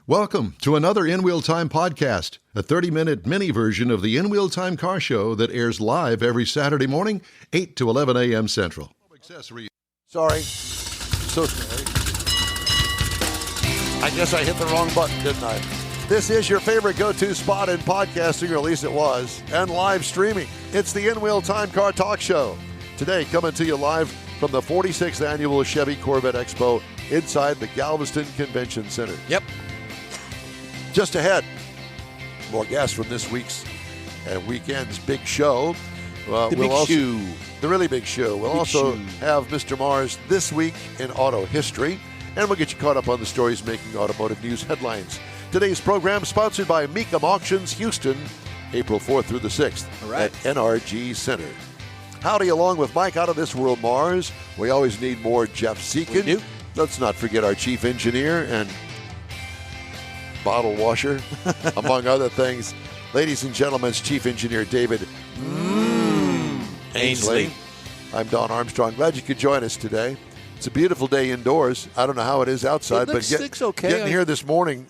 Welcome to another In Wheel Time podcast, a 30-minute mini version of the In Wheel Time car show that airs live every Saturday morning, 8 to 11 a.m. Central. Sorry. So sorry. I guess I hit the wrong button, didn't I? This is your favorite go-to spot in podcasting, or at least it was, and live streaming. It's the In Wheel Time Car Talk Show. Today, coming to you live from the 46th Annual Chevy Corvette Expo inside the Galveston Convention Center. Yep. Just ahead, more guests from this week's and weekend's big show. The really big show. We'll also have Mr. Mars This Week in Auto History, and we'll get you caught up on the stories making automotive news headlines. Today's program sponsored by Mecum Auctions Houston, April 4th through the 6th at NRG Center. Howdy, along with Mike out of this world, Mars. We always need more Jeff Seekin. We do. Let's not forget our chief engineer and bottle washer, among other things. Ladies and gentlemen, it's Chief Engineer David Ainsley. I'm Don Armstrong. Glad you could join us today. It's a beautiful day indoors. I don't know how it is outside, looks okay. Getting here this morning,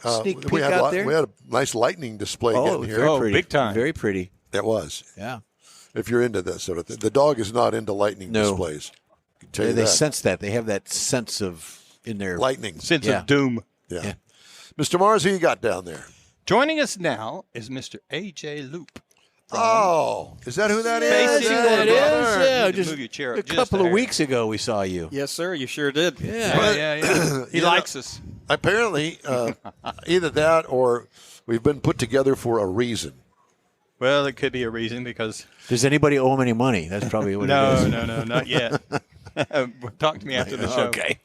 we had a nice lightning display getting here. Very pretty. Big time. Very pretty. It was. Yeah. If you're into this sort of thing. The dog is not into lightning displays. I can tell you They that. sense that. They have that sense of in their lightning. Sense of doom. Yeah. Mr. Mars, who you got down there? Joining us now is Mr. A.J. Loupe. Oh, is that who that is? Space City Corvette. Yeah, You just move your chair up a just couple of there. weeks ago we saw you. Yes, sir. You sure did. Yeah. He You likes us. Apparently, either that or we've been put together for a reason. Well, it could be a reason because Does anybody owe him any money? That's probably what it is. no, not yet. Talk to me after the show. Okay.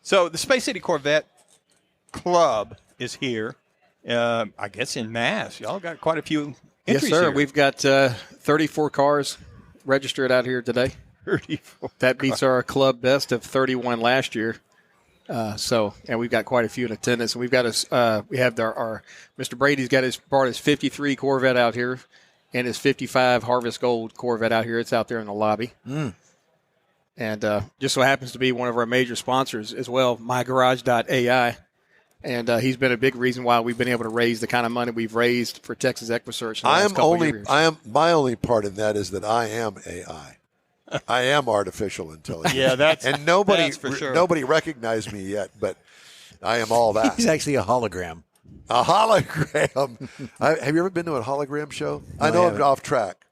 So the Space City Corvette Club is here. I guess in mass. Y'all got quite a few Yes, entries sir. here. We've got 34 cars registered out here today. 34. That beats our club best of 31 last year. And we've got quite a few in attendance. And we've got our Mr. Brady's brought his 53 Corvette out here, and his 55 Harvest Gold Corvette out here. It's out there in the lobby. And just so happens to be one of our major sponsors as well, MyGarage.ai. And he's been a big reason why we've been able to raise the kind of money we've raised for Texas Equa Search. My only part in that is that I am AI. I am artificial intelligence. Yeah, that's for sure. Nobody recognized me yet, but I am all that. He's actually a hologram. A hologram. Have you ever been to a hologram show? I know I'm off track.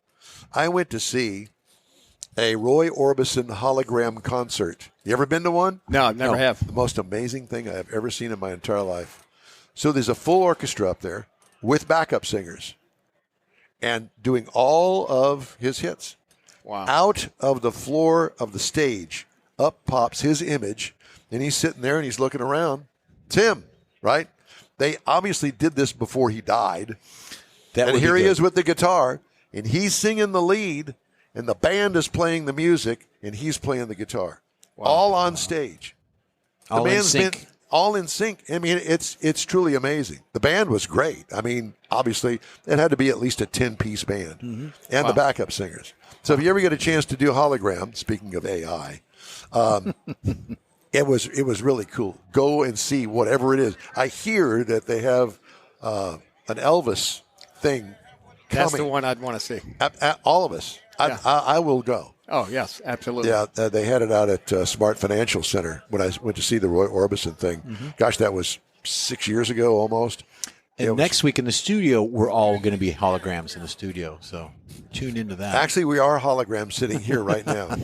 I went to see a Roy Orbison hologram concert. You ever been to one? No, I've never have. The most amazing thing I have ever seen in my entire life. So there's a full orchestra up there with backup singers and doing all of his hits. Wow. Out of the floor of the stage, up pops his image, and he's sitting there and he's looking around. It's him, right? They obviously did this before he died. And here he is with the guitar, and he's singing the lead, and the band is playing the music, and he's playing the guitar. Wow. All on stage. All in sync. All in sync. I mean, it's truly amazing. The band was great. I mean, obviously, it had to be at least a 10-piece band. Mm-hmm. And the backup singers. So if you ever get a chance to do hologram, speaking of AI, it was really cool. Go and see whatever it is. I hear that they have an Elvis thing coming. That's the one I'd want to see. All of us. Yeah. I will go. Oh, yes, absolutely. Yeah, they had it out at Smart Financial Center when I went to see the Roy Orbison thing. Mm-hmm. Gosh, that was 6 years ago almost. And next week in the studio, we're all going to be holograms in the studio. So tune into that. Actually, we are holograms sitting here right now.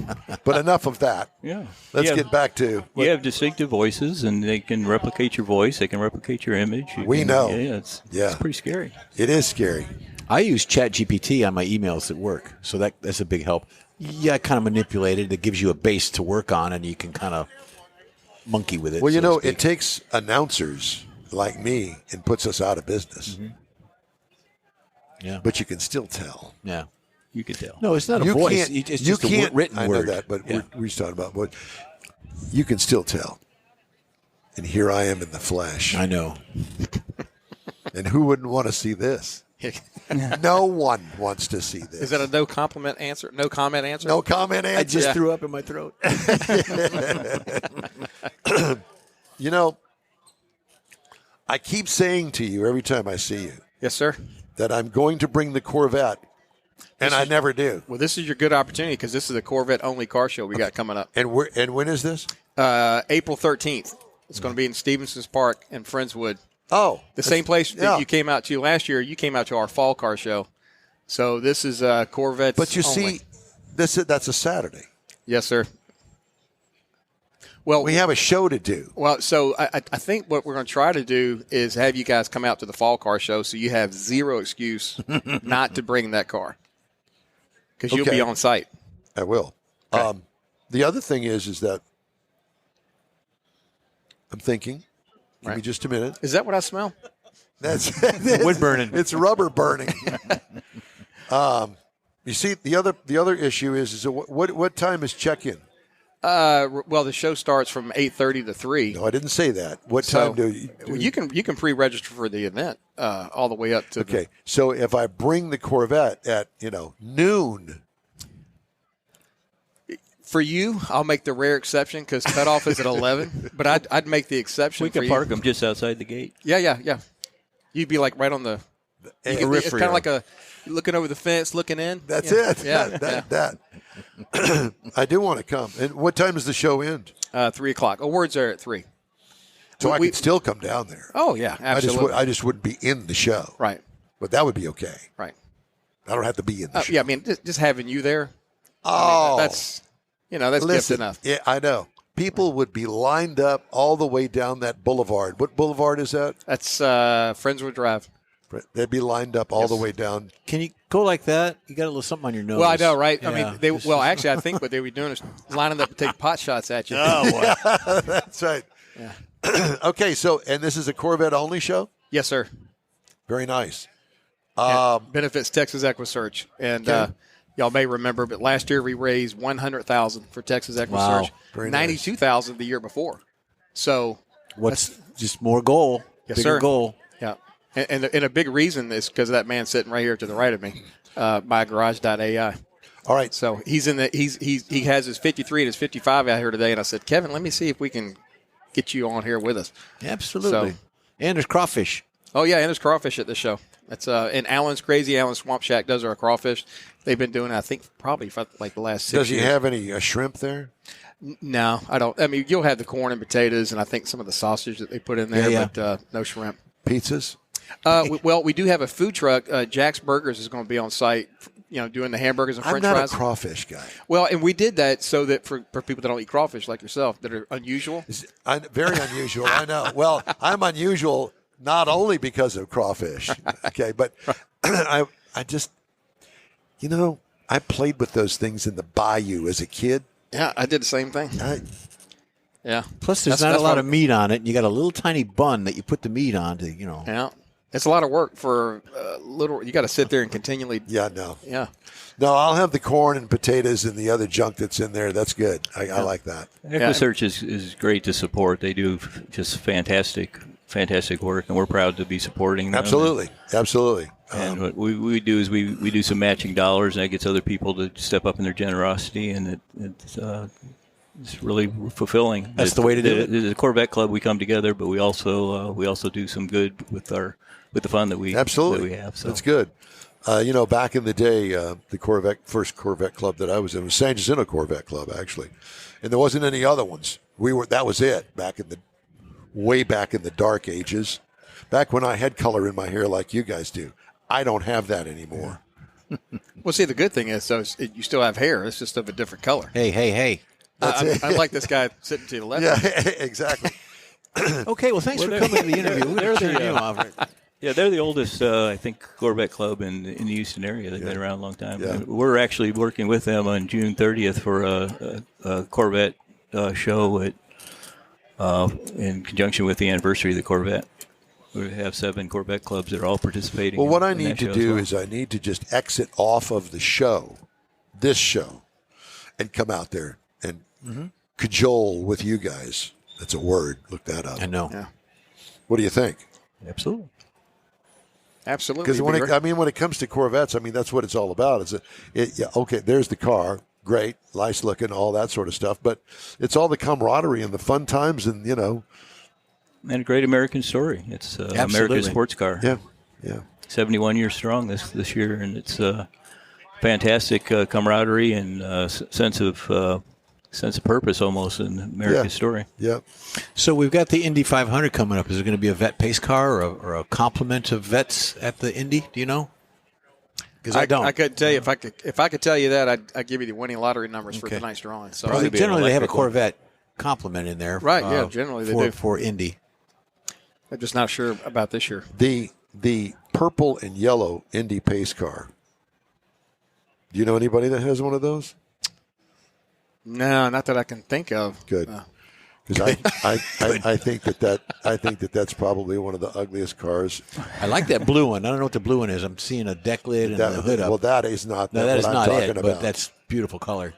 But enough of that. Yeah. Let's get back to... You have distinctive voices, and they can replicate your voice. They can replicate your image. Know. Yeah, it's pretty scary. It is scary. I use ChatGPT on my emails at work, so that's a big help. Yeah, I kind of manipulate it. It gives you a base to work on, and you can kind of monkey with it. Well, it takes announcers like me and puts us out of business. Mm-hmm. Yeah. But you can still tell. Yeah. You can tell. No, it's not a voice. It's just a written word. I know that, but we're just talking about what you can still tell. And here I am in the flesh. I know. And who wouldn't want to see this? No one wants to see this. Is that a no comment answer? No comment answer? No comment answer. I just threw up in my throat. I keep saying to you every time I see you Yes, sir. that I'm going to bring the Corvette, and I never do. Well, this is your good opportunity because this is a Corvette-only car show we got coming up. And when is this? April 13th. It's going to be in Stevenson's Park in Friendswood. Oh. The same place that you came out to last year. You came out to our fall car show. So this is Corvettes But you only. see, that's a Saturday. Yes, sir. Well, We have a show to do. Well, so I think what we're going to try to do is have you guys come out to the fall car show so you have zero excuse not to bring that car because you'll Okay. be on site. I will. Okay. The other thing is that I'm thinking, give me Right. just a minute. Is that what I smell? That's Wood burning. It's rubber burning. You see, the other issue is that what time is check-in? Well, the show starts from 8:30 to 3. No, I didn't say that. What So, time do you? Well, you can pre-register for the event all the way up to Okay, so if I bring the Corvette at noon, for you, I'll make the rare exception because cutoff is at 11. But I'd make the exception. We for can you. park them just outside the gate. Yeah. You'd be like right on the. It's kind of like looking over the fence, looking in. that's Yeah. it. Yeah. That. I do want to come. And what time does the show end? 3 o'clock. Awards are at 3. So I we- could still come down there. Oh yeah, absolutely. I just wouldn't be in the show. Right. But that would be okay. Right. I don't have to be in the show. Yeah, I mean, just having you there. Oh, That's gift listen. enough. Yeah, I know. People would be lined up all the way down that boulevard. What boulevard is that? That's Friendswood Drive. They'd be lined up all the way down. Can you go like that? You got a little something on your nose. Well, I know, right? Yeah. I mean, actually, I think what they were doing is lining up to take pot shots at you. Oh, boy. That's right. Okay, and this is a Corvette only show? Yes, sir. Very nice. Benefits Texas Equa Search, and y'all may remember, but last year we raised $100,000 for Texas Equa Wow. Search, Very nice. $92,000 the year before. So, What's just more goal? Yes, bigger sir. goal. yeah, and a big reason is because of that man sitting right here to the right of me, by Garage.ai. All right. So he has his 53 and his 55 out here today, and I said, Kevin, let me see if we can get you on here with us. Absolutely. So- And there's crawfish. Oh yeah, and there's crawfish at the show. That's and Alan's crazy. Alan Swamp Shack does our crawfish. They've been doing it, I think, probably for like the last 6 years. Does he have any shrimp there? No, I don't. I mean, you'll have the corn and potatoes, and I think some of the sausage that they put in there, Yeah. but no shrimp. Pizzas? We do have a food truck. Jack's Burgers is going to be on site, doing the hamburgers and I'm French not fries. a crawfish guy. Well, and we did that so that for people that don't eat crawfish like yourself, that are unusual. Very unusual, I know. Well, I'm unusual not only because of crawfish, okay, but I just, I played with those things in the bayou as a kid. Yeah, I did the same thing. Yeah. Plus, there's That's not a lot why- of meat on it, and you got a little tiny bun that you put the meat on to, Yeah. It's a lot of work for little. You got to sit there and continually. Yeah, no. Yeah. No, I'll have the corn and potatoes and the other junk that's in there. That's good. I like that. EquiSearch is great to support. They do just fantastic work, and we're proud to be supporting them. Absolutely. Absolutely. And what we do is we do some matching dollars, and that gets other people to step up in their generosity, and it's really fulfilling. That's the way to do it. The Corvette Club, we come together, but we also do some good with the fun that we Absolutely. that we have. So That's good. Back in the day, the first Corvette Club that I was in was San Jacinto Corvette Club, actually, and there wasn't any other ones. That was it way back in the dark ages, back when I had color in my hair like you guys do. I don't have that anymore. Well, see, the good thing is, you still have hair. It's just of a different color. Hey. I like this guy sitting to the left. Yeah, exactly. Okay, well, thanks for coming to the interview. We're going to turn you off. Yeah, they're the oldest, I think, Corvette club in the Houston area. They've been around a long time. Yeah. We're actually working with them on June 30th for a Corvette show in conjunction with the anniversary of the Corvette. We have 7 Corvette clubs that are all participating. Well, what I in that need to show do as well. is I need to just exit off of the show, this show, and come out there and cajole with you guys. That's a word. Look that up. I know. Yeah. What do you think? Absolutely. Absolutely. Because when it comes to Corvettes, that's what it's all about. Okay, there's the car, great, nice looking, all that sort of stuff. But it's all the camaraderie and the fun times, and And a great American story. It's America's sports car. Yeah, yeah. 71 years strong this year, and it's fantastic camaraderie and sense of purpose almost in America's story. Yeah. So we've got the Indy 500 coming up. Is there going to be a vet pace car or a complement of vets at the Indy? Do you know? Because I don't. I couldn't tell you. If I could tell you that, I'd give you the winning lottery numbers for tonight's drawing. So probably generally they have a Corvette complement in there, right? Yeah, generally they do for Indy. I'm just not sure about this year. The purple and yellow Indy pace car. Do you know anybody that has one of those? No, not that I can think of. Good. Because I think that's probably one of the ugliest cars. I like that blue one. I don't know what the blue one is. I'm seeing a deck lid and the hood up. Well, that is not. No, that is what not I'm talking it. about. But that's beautiful color.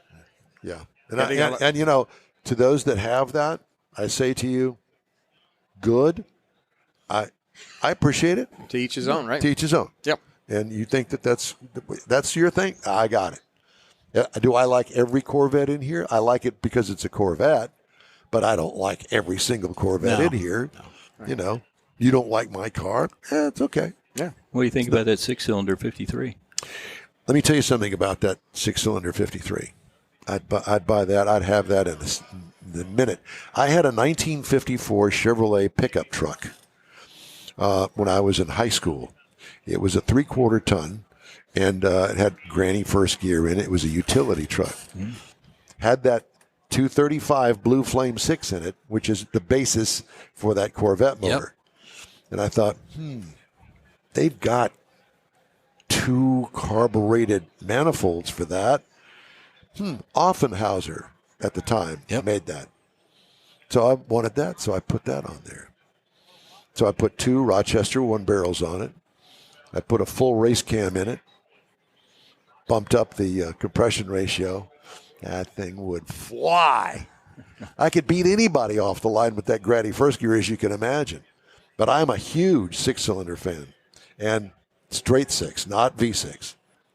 Yeah, and you know, to those that have that, I say to you, good. I appreciate it. To each his own, right? To each his own. Yep. And you think that's your thing? I got it. Do I like every Corvette in here? I like it because it's a Corvette, but I don't like every single Corvette in here. No. You know, you don't like my car? It's okay. Yeah. What do you think about that 6-cylinder 53? Let me tell you something about that 6-cylinder 53. I'd buy that. I'd have that in the minute. I had a 1954 Chevrolet pickup truck when I was in high school. It was a 3/4 ton, and it had granny first gear in it. It was a utility truck. Mm-hmm. Had that 235 Blue Flame 6 in it, which is the basis for that Corvette motor. Yep. And I thought, they've got 2 carbureted manifolds for that. Offenhauser at the time made that. So I wanted that, so I put that on there. So I put 2 Rochester 1 barrels on it. I put a full race cam in it, bumped up the compression ratio. That thing would fly. I could beat anybody off the line with that granny first gear, as you can imagine. But I'm a huge 6-cylinder fan, and straight 6, not V6.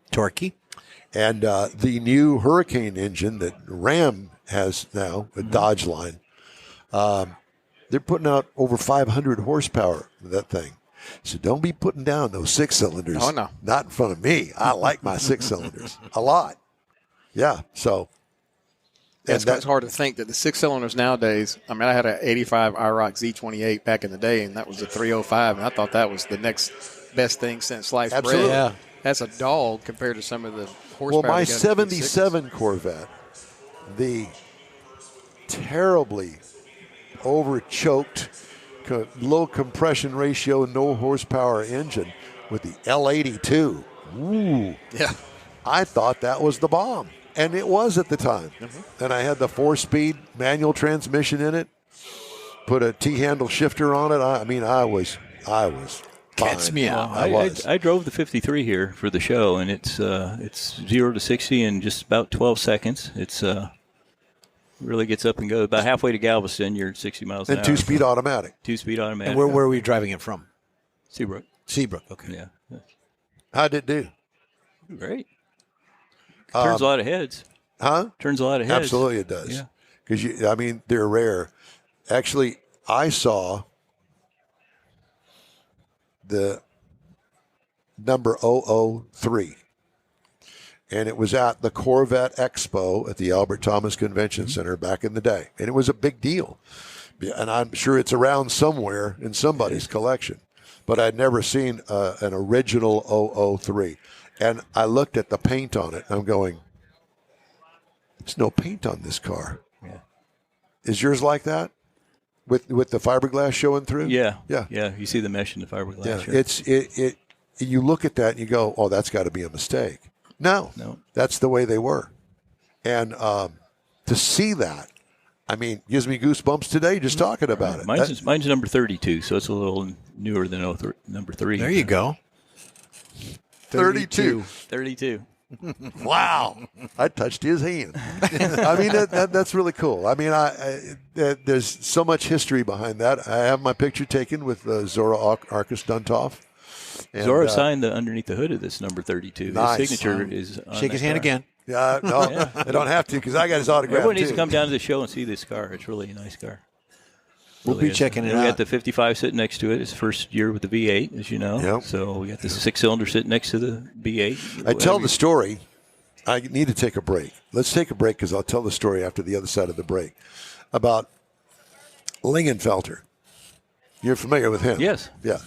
Torquey. And the new Hurricane engine that Ram has now, a Dodge line, they're putting out over 500 horsepower with that thing. So don't be putting down those 6-cylinders. Oh, no. Not in front of me. I like my 6-cylinders a lot. Yeah, so. It's hard to think that the 6-cylinders nowadays, I mean, I had an 85 IROC Z28 back in the day, and that was a 305, and I thought that was the next best thing since sliced Absolutely. bread. Yeah. That's a dog compared to some of the horsepower. Well, my 77 Corvette, the terribly over-choked, low compression ratio, no horsepower engine with the L82. Ooh. Yeah. I thought that was the bomb. And it was at the time. Mm-hmm. And I had the 4-speed manual transmission in it. Put a T-handle shifter on it. I was Cat's meow. I drove the 53 here for the show, and it's 0 to 60 in just about 12 seconds. It's really gets up and goes. About halfway to Galveston, you're 60 miles an hour. And 2-speed automatic. 2-speed automatic. And where were we driving it from? Seabrook. Seabrook, okay. Yeah. How'd it do? Great. Turns a lot of heads. Huh? Turns a lot of heads. Absolutely it does. Yeah. Because, they're rare. Actually, I saw the number 003. And it was at the Corvette Expo at the Albert Thomas Convention Center back in the day. And it was a big deal. And I'm sure it's around somewhere in somebody's collection. But I'd never seen an original 003. And I looked at the paint on it, and I'm going, there's no paint on this car. Yeah. Is yours like that? With the fiberglass showing through? Yeah. Yeah. Yeah. You see the mesh in the fiberglass. Yeah. Sure. You look at that and you go, oh, that's got to be a mistake. No. That's the way they were. And to see that, gives me goosebumps today just talking about it. Mine's number 32, so it's a little newer than number 3. There you go. 32. Wow. I touched his hand. That's really cool. There's so much history behind that. I have my picture taken with Zora Arcus Duntoff. Zora signed underneath the hood of this number 32. Nice. His signature is on Shake his hand car. again. Yeah, no, I don't have to because I got his autograph Everyone needs too. to come down to the show and see this car. It's really a nice car. We'll be checking it We out. got the 55 sitting next to it. It's first year with the V8, as you know. Yep. So we got the 6-cylinder sitting next to the V8. I tell the story. I need to take a break. Let's take a break because I'll tell the story after the other side of the break about Lingenfelter. You're familiar with him? Yes. Yeah.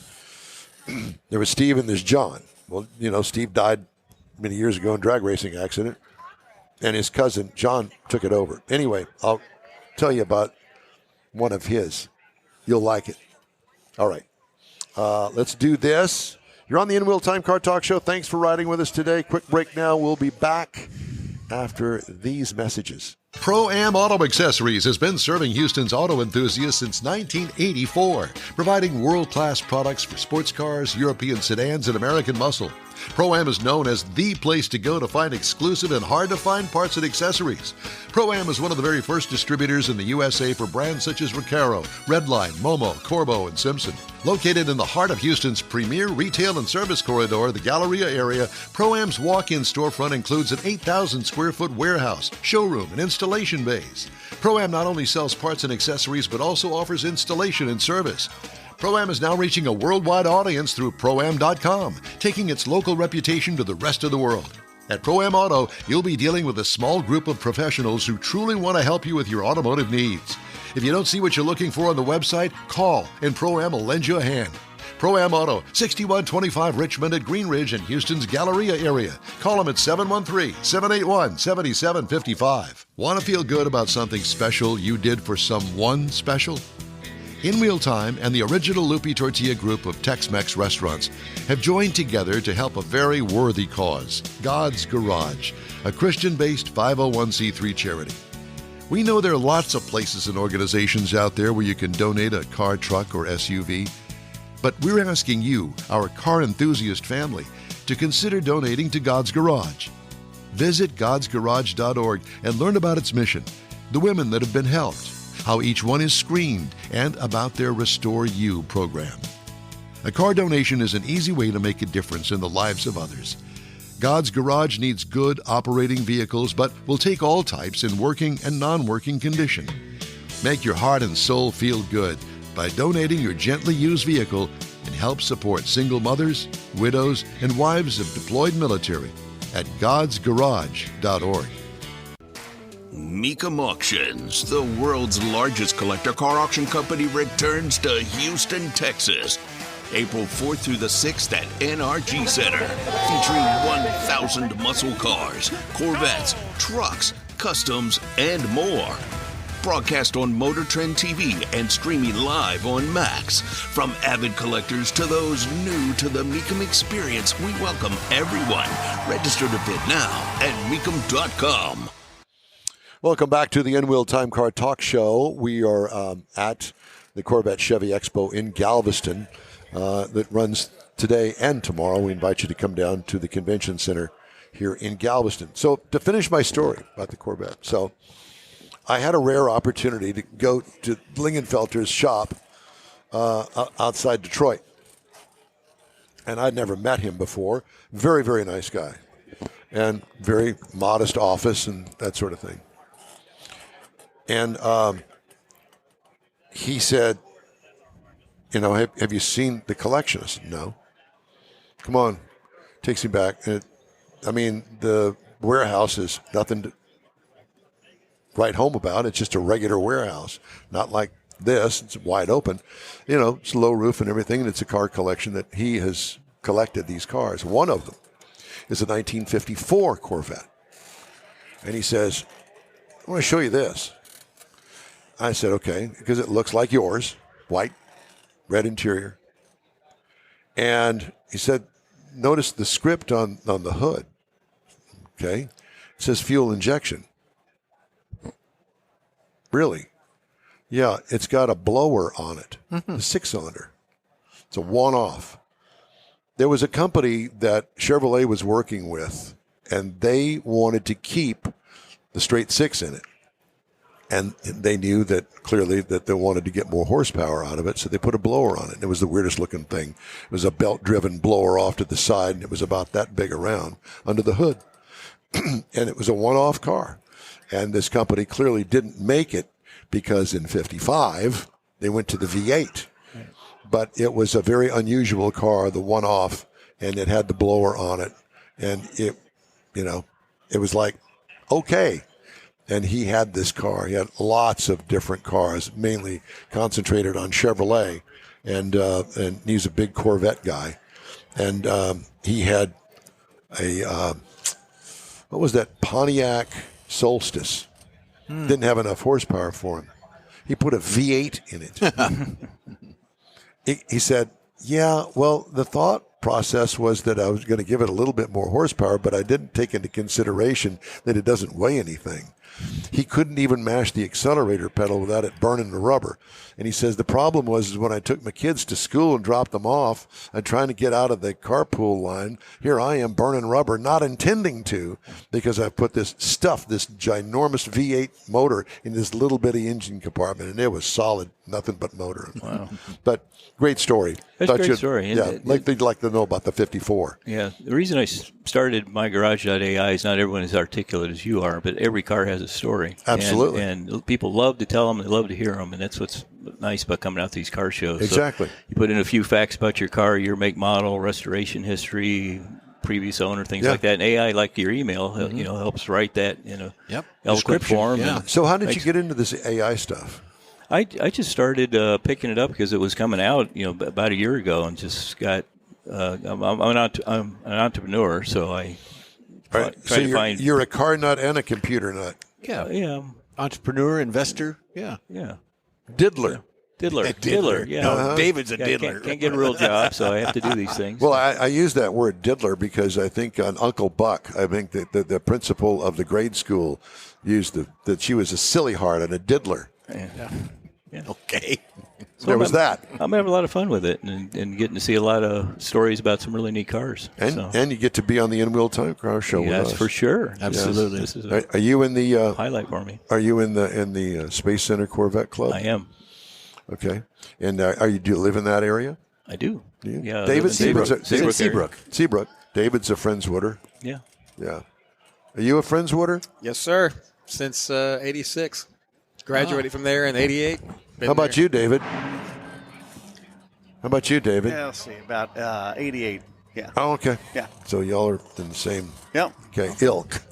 There was Steve and there's John. Well, Steve died many years ago in a drag racing accident, and his cousin John took it over. Anyway, I'll tell you about one of his. You'll like it. All right. Let's do this. You're on the In-Wheel Time Car Talk Show. Thanks for riding with us today. Quick break now. We'll be back after these messages. Pro-Am Auto Accessories has been serving Houston's auto enthusiasts since 1984, providing world-class products for sports cars, European sedans, and American muscle. Pro-Am is known as the place to go to find exclusive and hard-to-find parts and accessories. Pro-Am is one of the very first distributors in the USA for brands such as Recaro, Redline, Momo, Corbo, and Simpson. Located in the heart of Houston's premier retail and service corridor, the Galleria area, Pro-Am's walk-in storefront includes an 8,000-square-foot warehouse, showroom, and installation bays. Pro-Am not only sells parts and accessories, but also offers installation and service. Pro-Am is now reaching a worldwide audience through Pro-Am.com, taking its local reputation to the rest of the world. At Pro-Am Auto, you'll be dealing with a small group of professionals who truly want to help you with your automotive needs. If you don't see what you're looking for on the website, call and Pro-Am will lend you a hand. Pro-Am Auto, 6125 Richmond at Green Ridge in Houston's Galleria area. Call them at 713-781-7755. Want to feel good about something special you did for someone special? In-Wheel Time and the original Loupe Tortilla group of Tex-Mex restaurants have joined together to help a very worthy cause, God's Garage, a Christian-based 501c3 charity. We know there are lots of places and organizations out there where you can donate a car, truck, or SUV, but we're asking you, our car enthusiast family, to consider donating to God's Garage. Visit godsgarage.org and learn about its mission, the women that have been helped, how each one is screened, and about their Restore You program. A car donation is an easy way to make a difference in the lives of others. God's Garage needs good operating vehicles, but will take all types in working and non-working condition. Make your heart and soul feel good by donating your gently used vehicle and help support single mothers, widows, and wives of deployed military at godsgarage.org. Mecum Auctions, the world's largest collector car auction company, returns to Houston, Texas, April 4th through the 6th at NRG Center, featuring 1,000 muscle cars, Corvettes, trucks, customs, and more. Broadcast on Motor Trend TV and streaming live on Max. From avid collectors to those new to the Mecum experience, we welcome everyone. Register to bid now at mecum.com. Welcome back to the In-Wheel Time Car Talk Show. We are at the Corvette Chevy Expo in Galveston that runs today and tomorrow. We invite you to come down to the convention center here in Galveston. So to finish my story about the Corvette, so I had a rare opportunity to go to Lingenfelter's shop outside Detroit. And I'd never met him before. Very, very nice guy. And very modest office and that sort of thing. And he said, have you seen the collection? I said, no. Come on. Takes me back. And the warehouse is nothing to write home about. It's just a regular warehouse. Not like this. It's wide open. It's low roof and everything, and it's a car collection that he has collected these cars. One of them is a 1954 Corvette. And he says, I want to show you this. I said, okay, because it looks like yours, white, red interior. And he said, notice the script on the hood. Okay. It says fuel injection. Really? Yeah, it's got a blower on it, a 6-cylinder. It's a one-off. There was a company that Chevrolet was working with, and they wanted to keep the straight 6 in it. And they knew that clearly that they wanted to get more horsepower out of it, so they put a blower on it. It was the weirdest looking thing. It was a belt-driven blower off to the side, and it was about that big around under the hood. And it was a one-off car. And this company clearly didn't make it because in 55, they went to the V8. But it was a very unusual car, the one-off, and it had the blower on it. And it was like, okay. And he had this car. He had lots of different cars, mainly concentrated on Chevrolet. And he's a big Corvette guy. And he had a, what was that, Pontiac Solstice. Didn't have enough horsepower for him. He put a V8 in it. He said, yeah, well, the thought process was that I was going to give it a little bit more horsepower, but I didn't take into consideration that it doesn't weigh anything. He couldn't even mash the accelerator pedal without it burning the rubber. And he says the problem was when I took my kids to school and dropped them off, I'm trying to get out of the carpool line. Here I am burning rubber, not intending to, because I put this ginormous V8 motor in this little bitty engine compartment, and it was solid, nothing but motor. Wow. But great story. That's a great story. Yeah, they'd like to know about the 54. Yeah, the reason I started mygarage.ai is not everyone is articulate as you are, but every car has a story. Absolutely. And people love to tell them, they love to hear them, and that's what's nice about coming out to these car shows. Exactly. So you put in a few facts about your car, your make, model, restoration history, previous owner, things like that. And AI, like your email, helps write that in a eloquent form. Yeah. So how did you get into this AI stuff? I just started picking it up because it was coming out, about a year ago, and just got. I'm an entrepreneur, so I try to find. You're a car nut and a computer nut. Yeah. Entrepreneur, investor. Yeah. Diddler. Diddler. Yeah. David's a diddler. Can't get a real job, so I have to do these things. Well, I use that word diddler because I think on Uncle Buck, I think that the principal of the grade school used that she was a silly heart and a diddler. Yeah. Okay. So there was that. I'm having a lot of fun with it and getting to see a lot of stories about some really neat cars. And you get to be on the In-Wheel Time Car Show with us. Yes, for sure. Absolutely. This is are you in the highlight for me? Are you in the Space Center Corvette Club? I am. Okay. And do you live in that area? I do. Yeah. David Seabrook. Seabrook. David's a Friendswooder. Yeah. Yeah. Are you a Friendswooder? Yes, sir. Since 86. Graduated from there in 88. How about you, David? Yeah, let's see, about 88. Yeah. Oh, okay. Yeah. So y'all are in the same Yep. ilk,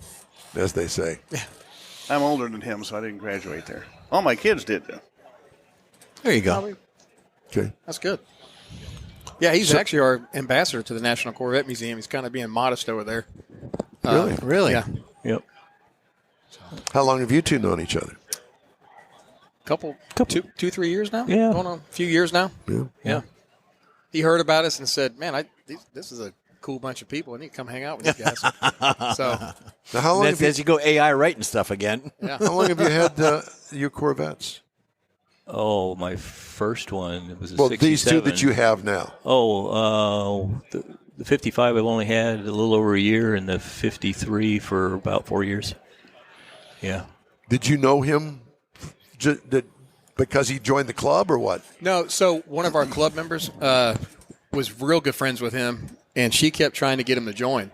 as they say. Yeah. I'm older than him, so I didn't graduate there. All my kids did, though. There you go. Okay. That's good. Yeah, he's actually our ambassador to the National Corvette Museum. He's kind of being modest over there. Really? Yeah. Yep. How long have you two known each other? Couple 3 years now? Yeah. Going on a few years now. Yeah. He heard about us and said, man, this is a cool bunch of people. I need to come hang out with you guys. So Now, how long As you go AI writing stuff again. yeah. How long have you had your Corvettes? Oh, my first one was a Well, 67. these two that you have now. Oh, the 55 I've only had a little over a year, and the 53 for about 4 years. Yeah. Did you know him because he joined the club or what? No, so one of our club members was real good friends with him, and she kept trying to get him to join.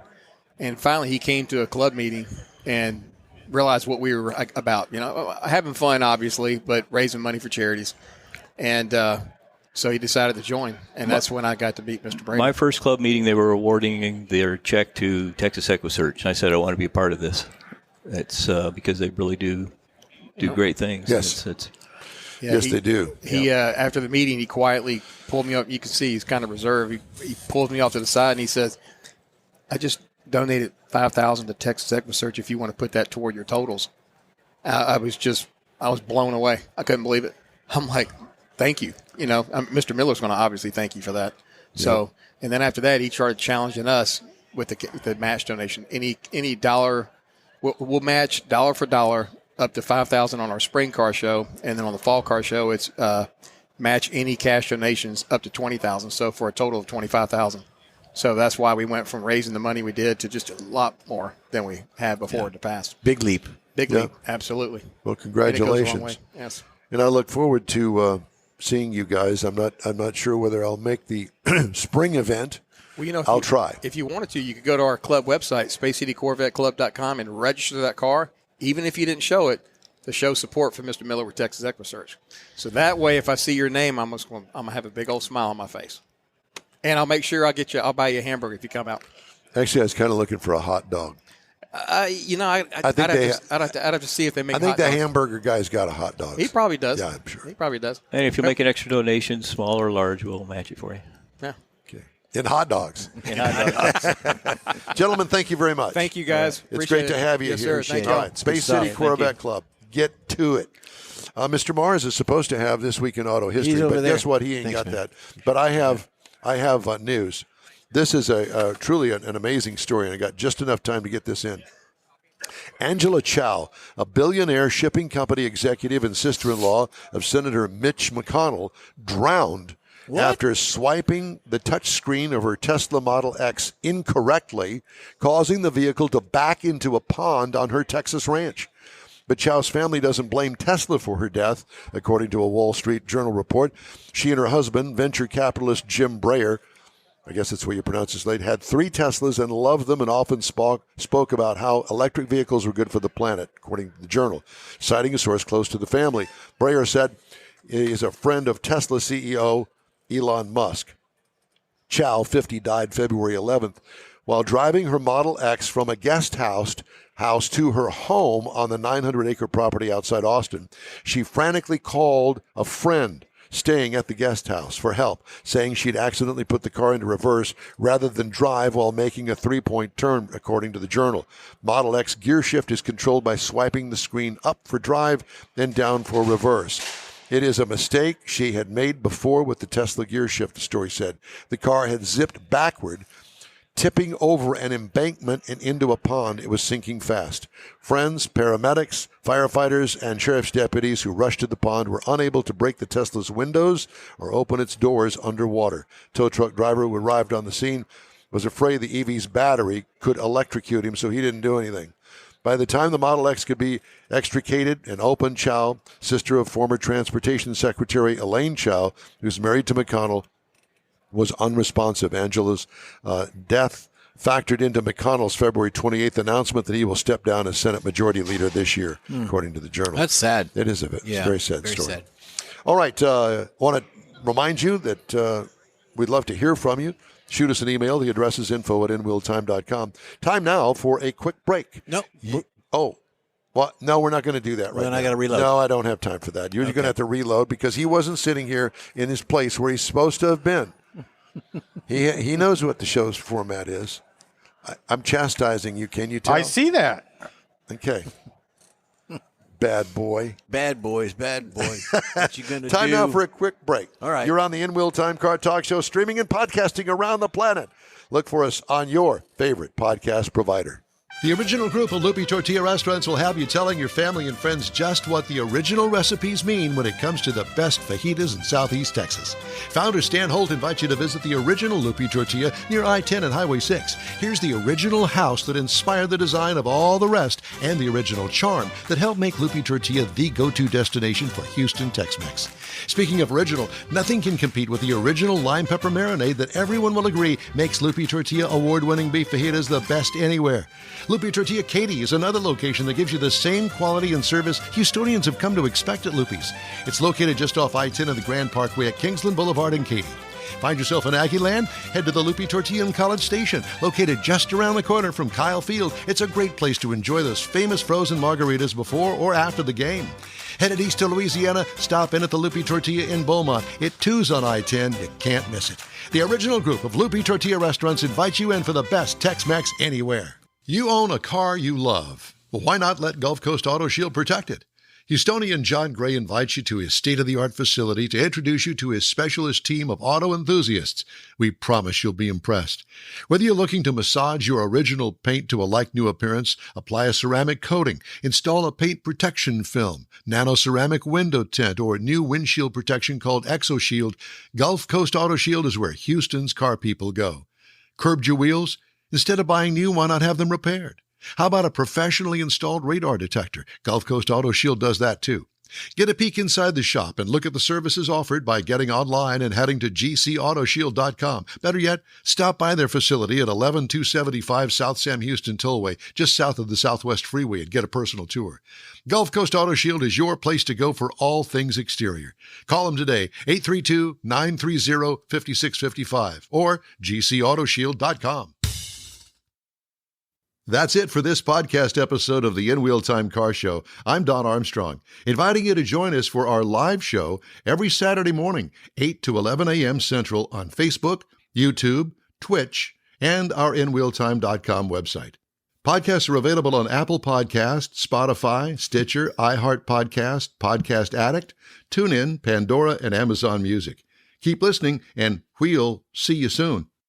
And finally he came to a club meeting and realized what we were about, having fun, obviously, but raising money for charities. And so he decided to join, and that's when I got to meet Mr. Brady. My first club meeting, they were awarding their check to Texas Equa Search, and I said I want to be a part of this. It's because they really do great things. Yes. They do. He after the meeting, he quietly pulled me up. You can see he's kind of reserved. He pulled me off to the side and he says, "I just donated $5,000 to Texas Equa Search. If you want to put that toward your totals." I was blown away. I couldn't believe it. I'm like, "Thank you." Mr. Miller's going to obviously thank you for that. So, and then after that, he started challenging us with the match donation. Any dollar, we'll match dollar for dollar up to $5,000 on our spring car show, and then on the fall car show, it's match any cash donations up to $20,000. So for a total of $25,000. So that's why we went from raising the money we did to just a lot more than we had before in the past. Big leap. Big leap, absolutely. Well, And it goes a long congratulations. way. Yes. And I look forward to seeing you guys. I'm not sure whether I'll make the spring event. Well, I'll try. If you wanted to, you could go to our club website, spacecitycorvetteclub.com, and register that car. Even if you didn't show it, to show support for Mr. Miller with Texas Equa Search. So that way, if I see your name, I'm gonna have a big old smile on my face, and I'll make sure I'll buy you a hamburger if you come out. Actually, I was kind of looking for a hot dog. I'd have to see if they make. I think hot the dogs. hamburger guy's got a hot dog. He probably does. Yeah, I'm sure. He probably does. And if you make an extra donation, small or large, we'll match it for you. Yeah. Okay. In hot dogs. And Gentlemen, thank you very much. Thank you, guys. It's Appreciate great to it. have you Yes, here. sir. Thank All you. right, Space Good stuff. City Thank Corvette Club. Get to it. Mr. Mars is supposed to have This Week in Auto History, He's over but there. guess what? He ain't Thanks, got man. that. But I have news. This is truly an amazing story, and I got just enough time to get this in. Angela Chow, a billionaire shipping company executive and sister-in-law of Senator Mitch McConnell, drowned after swiping the touch screen of her Tesla Model X incorrectly, causing the vehicle to back into a pond on her Texas ranch. But Chow's family doesn't blame Tesla for her death, according to a Wall Street Journal report. She and her husband, venture capitalist Jim Breyer, I guess that's the way you pronounce his name, had 3 Teslas and loved them and often spoke about how electric vehicles were good for the planet, according to the Journal, citing a source close to the family. Breyer said he is a friend of Tesla CEO Elon Musk. Chow, 50, died February 11th while driving her Model X from a guest house to her home on the 900-acre property outside Austin. She frantically called a friend staying at the guest house for help, saying she'd accidentally put the car into reverse rather than drive while making a 3-point turn, according to the Journal. Model X gear shift is controlled by swiping the screen up for drive and down for reverse. It is a mistake she had made before with the Tesla gear shift, the story said. The car had zipped backward, tipping over an embankment and into a pond. It was sinking fast. Friends, paramedics, firefighters, and sheriff's deputies who rushed to the pond were unable to break the Tesla's windows or open its doors underwater. Tow truck driver who arrived on the scene was afraid the EV's battery could electrocute him, so he didn't do anything. By the time the Model X could be extricated and opened, Chow, sister of former Transportation Secretary Elaine Chow, who's married to McConnell, was unresponsive. Angela's death factored into McConnell's February 28th announcement that he will step down as Senate Majority Leader this year, according to the Journal. That's sad. It is it's a very sad story. Sad. All right. Want to remind you that we'd love to hear from you. Shoot us an email. The address is info@inwheeltime.com. Time now for a quick break. No. Oh. Well, no, we're not going to do that right Then now. I gotta reload. No, I don't have time for that. You're going to have to reload because he wasn't sitting here in his place where he's supposed to have been. He knows what the show's format is. I'm chastising you. Can you tell? I see that. Okay. Bad boy. Bad boys. What you going to do? Time now for a quick break. All right. You're on the In-Wheel Time Car Talk Show, streaming and podcasting around the planet. Look for us on your favorite podcast provider. The original group of Loupe Tortilla Restaurants will have you telling your family and friends just what the original recipes mean when it comes to the best fajitas in Southeast Texas. Founder Stan Holt invites you to visit the original Loupe Tortilla near I-10 and Highway 6. Here's the original house that inspired the design of all the rest and the original charm that helped make Loupe Tortilla the go-to destination for Houston Tex-Mex. Speaking of original, nothing can compete with the original lime pepper marinade that everyone will agree makes Loupe Tortilla award-winning beef fajitas the best anywhere. Loupe Tortilla Katy is another location that gives you the same quality and service Houstonians have come to expect at Loupe's. It's located just off I-10 and the Grand Parkway at Kingsland Boulevard in Katy. Find yourself in Aggie Land? Head to the Loupe Tortilla in College Station, located just around the corner from Kyle Field. It's a great place to enjoy those famous frozen margaritas before or after the game. Headed east to Louisiana, stop in at the Loupe Tortilla in Beaumont. It too's on I-10. You can't miss it. The original group of Loupe Tortilla restaurants invites you in for the best Tex-Mex anywhere. You own a car you love. Well, why not let Gulf Coast Auto Shield protect it? Houstonian John Gray invites you to his state-of-the-art facility to introduce you to his specialist team of auto enthusiasts. We promise you'll be impressed. Whether you're looking to massage your original paint to a like-new appearance, apply a ceramic coating, install a paint protection film, nano-ceramic window tint, or new windshield protection called ExoShield, Gulf Coast Auto Shield is where Houston's car people go. Curbed your wheels? Instead of buying new, why not have them repaired? How about a professionally installed radar detector? Gulf Coast Auto Shield does that too. Get a peek inside the shop and look at the services offered by getting online and heading to gcautoshield.com. Better yet, stop by their facility at 11275 South Sam Houston Tollway, just south of the Southwest Freeway, and get a personal tour. Gulf Coast Auto Shield is your place to go for all things exterior. Call them today, 832-930-5655 or gcautoshield.com. That's it for this podcast episode of the In Wheel Time Car Show. I'm Don Armstrong, inviting you to join us for our live show every Saturday morning, 8 to 11 a.m. Central on Facebook, YouTube, Twitch, and our InWheelTime.com website. Podcasts are available on Apple Podcasts, Spotify, Stitcher, iHeart Podcast, Podcast Addict, TuneIn, Pandora, and Amazon Music. Keep listening, and we'll see you soon.